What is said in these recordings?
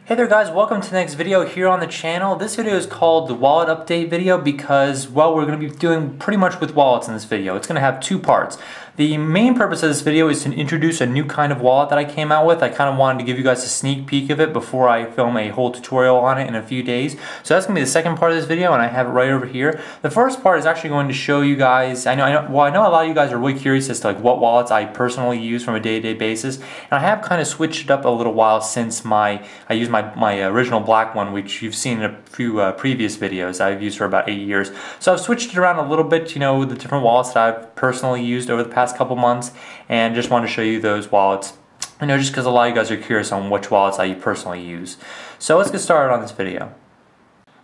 Hey there guys, welcome to the next video here on the channel. This video is called the wallet update video because, well, we're going to be doing pretty much with wallets in this video. It's going to have two parts. The main purpose of this video is to introduce a new kind of wallet that I came out with. I kind of wanted to give you guys a sneak peek of it before I film a whole tutorial on it in a few days. So that's going to be the second part of this video, and I have it right over here. The first part is actually going to show you guys, I know a lot of you guys are really curious as to like what wallets I personally use from a day-to-day basis, and I have kind of switched it up a little while since I used my original black one, which you've seen in a few previous videos I've used for about 8 years. So I've switched it around a little bit, you know, the different wallets that I've personally used over the past couple months, and just wanted to show you those wallets, you know, just because a lot of you guys are curious on which wallets I personally use. So let's get started on this video.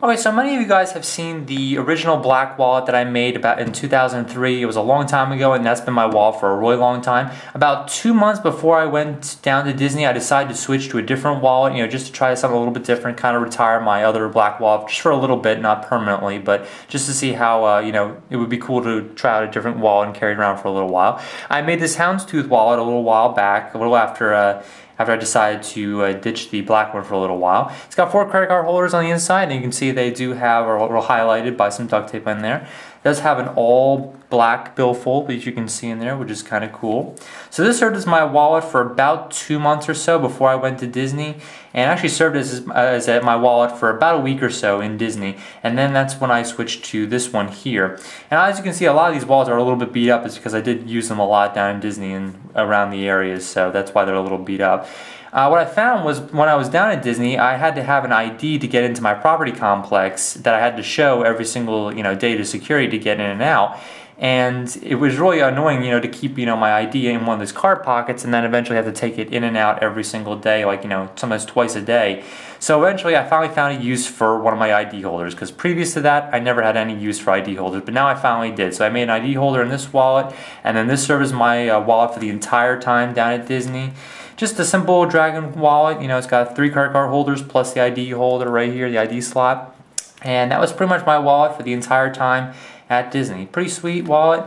Okay, so many of you guys have seen the original black wallet that I made about in 2003. It was a long time ago, and that's been my wallet for a really long time. About 2 months before I went down to Disney, I decided to switch to a different wallet, you know, just to try something a little bit different, kind of retire my other black wallet just for a little bit, not permanently, but just to see how, you know, it would be cool to try out a different wallet and carry it around for a little while. I made this houndstooth wallet a little while back, a little after I decided to ditch the black one for a little while. It's got 4 credit card holders on the inside, and you can see they do have, are highlighted by some duct tape in there. It does have an all black billfold, as you can see in there, which is kind of cool. So this served as my wallet for about 2 months or so before I went to Disney, and actually served as my wallet for about a week or so in Disney, and then that's when I switched to this one here. And as you can see, a lot of these wallets are a little bit beat up. It's because I did use them a lot down in Disney and around the areas, so that's why they're a little beat up. What I found was when I was down at Disney, I had to have an ID to get into my property complex that I had to show every single, you know, day to security to get in and out. And it was really annoying, you know, to keep, you know, my ID in one of those card pockets and then eventually have to take it in and out every single day, like, you know, sometimes twice a day. So eventually I finally found a use for one of my ID holders, because previous to that I never had any use for ID holders, but now I finally did. So I made an ID holder in this wallet, and then this served as my wallet for the entire time down at Disney. Just a simple Dragon wallet, you know, it's got 3 credit card holders plus the ID holder right here, the ID slot. And that was pretty much my wallet for the entire time at Disney. Pretty sweet wallet,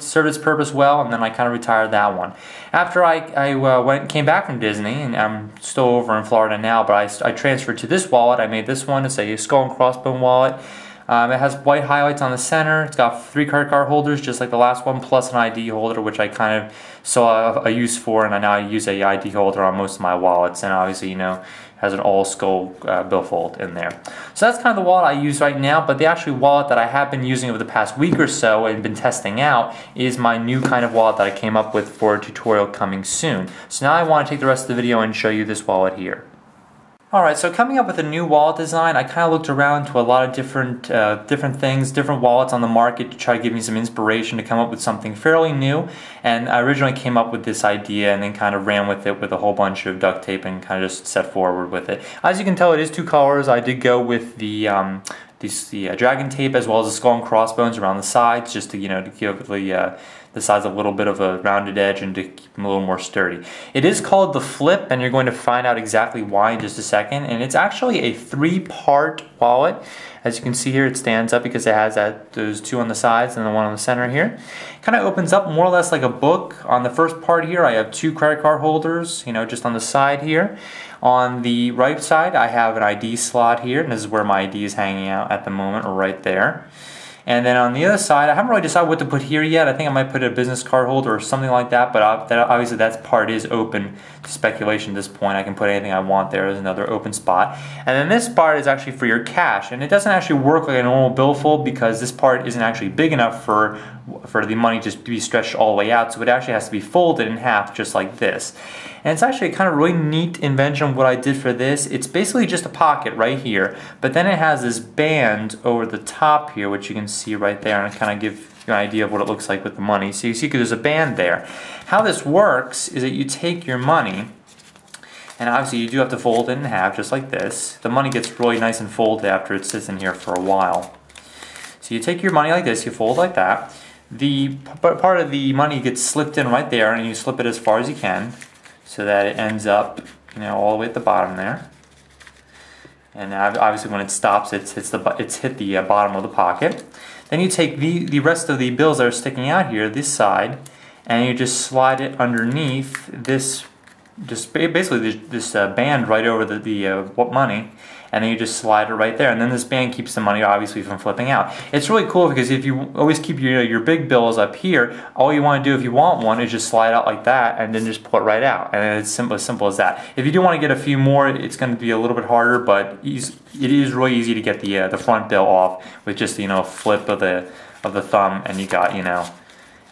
served its purpose well, and then I kind of retired that one. After I came back from Disney, and I'm still over in Florida now, but I transferred to this wallet. I made this one. It's a skull and crossbone wallet. It has white highlights on the center. It's got 3 credit card holders, just like the last one, plus an ID holder, which I kind of saw a use for, and now I use a ID holder on most of my wallets, and obviously, you know, has an all skull billfold in there. So that's kind of the wallet I use right now, but the actual wallet that I have been using over the past week or so and been testing out is my new kind of wallet that I came up with for a tutorial coming soon. So now I want to take the rest of the video and show you this wallet here. Alright, so coming up with a new wallet design, I kind of looked around to a lot of different things, different wallets on the market to try to give me some inspiration to come up with something fairly new. And I originally came up with this idea and then kind of ran with it with a whole bunch of duct tape and kind of just set forward with it. As you can tell, it is 2 colors. I did go with the dragon tape as well as the skull and crossbones around the sides, just to, you know, to give the sides a little bit of a rounded edge and to keep them a little more sturdy. It is called the Flip, and you're going to find out exactly why in just a second. And it's actually a 3-part wallet. As you can see here, it stands up because it has those 2 on the sides and the one on the center here. It kind of opens up more or less like a book. On the first part here, I have 2 credit card holders, you know, just on the side here. On the right side, I have an ID slot here, and this is where my ID is hanging out at the moment, right there. And then on the other side, I haven't really decided what to put here yet. I think I might put a business card holder or something like that, but obviously that part is open to speculation at this point. I can put anything I want there. There's another open spot. And then this part is actually for your cash, and it doesn't actually work like a normal billfold because this part isn't actually big enough for the money to be stretched all the way out, so it actually has to be folded in half just like this. And it's actually a kind of really neat invention what I did for this. It's basically just a pocket right here, but then it has this band over the top here, which you can see right there, and I kind of give you an idea of what it looks like with the money. So you see there's a band there. How this works is that you take your money, and obviously you do have to fold it in half just like this. The money gets really nice and folded after it sits in here for a while. So you take your money like this, you fold like that. The part of the money gets slipped in right there, and you slip it as far as you can so that it ends up, you know, all the way at the bottom there. And obviously when it stops, it's hit the bottom of the pocket. Then you take the rest of the bills that are sticking out here, this side, and you just slide it underneath this just basically this band right over the money, and then you just slide it right there, and then this band keeps the money obviously from flipping out. It's really cool because if you always keep your big bills up here, all you want to do if you want one is just slide out like that and then just pull it right out, and it's as simple as that. If you do want to get a few more, it's going to be a little bit harder, but it is really easy to get the front bill off with just flip of the thumb, and you got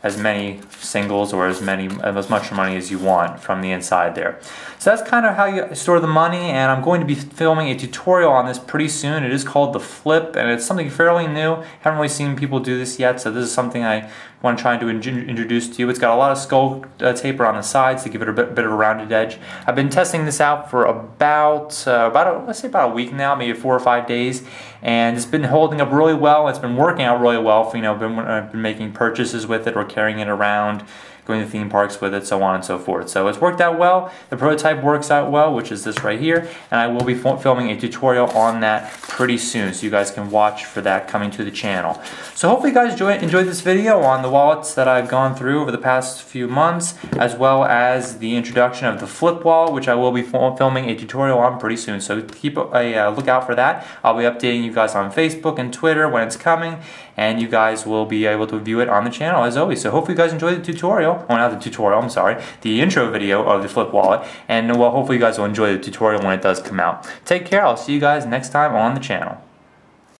as many singles or as much money as you want from the inside there. So that's kind of how you store the money, and I'm going to be filming a tutorial on this pretty soon. It is called the flip, and it's something fairly new. Haven't really seen people do this yet, so this is something I want to try to introduce to you. It's got a lot of skull taper on the sides to give it a bit of a rounded edge. I've been testing this out for let's say about a week now, maybe 4 or 5 days, and it's been holding up really well. It's been working out really well for, I've been making purchases with it or carrying it around, going to theme parks with it, so on and so forth. So it's worked out well. The prototype works out well, which is this right here, and I will be filming a tutorial on that pretty soon, so you guys can watch for that coming to the channel. So hopefully you guys enjoyed this video on the wallets that I've gone through over the past few months, as well as the introduction of the flip wallet, which I will be filming a tutorial on pretty soon. So keep a lookout for that. I'll be updating you guys on Facebook and Twitter when it's coming, and you guys will be able to view it on the channel as always. So hopefully you guys enjoyed the tutorial. Well, not the tutorial, I'm sorry, the intro video of the flip wallet, and well, hopefully you guys will enjoy the tutorial when it does come out. Take care, I'll see you guys next time on the channel.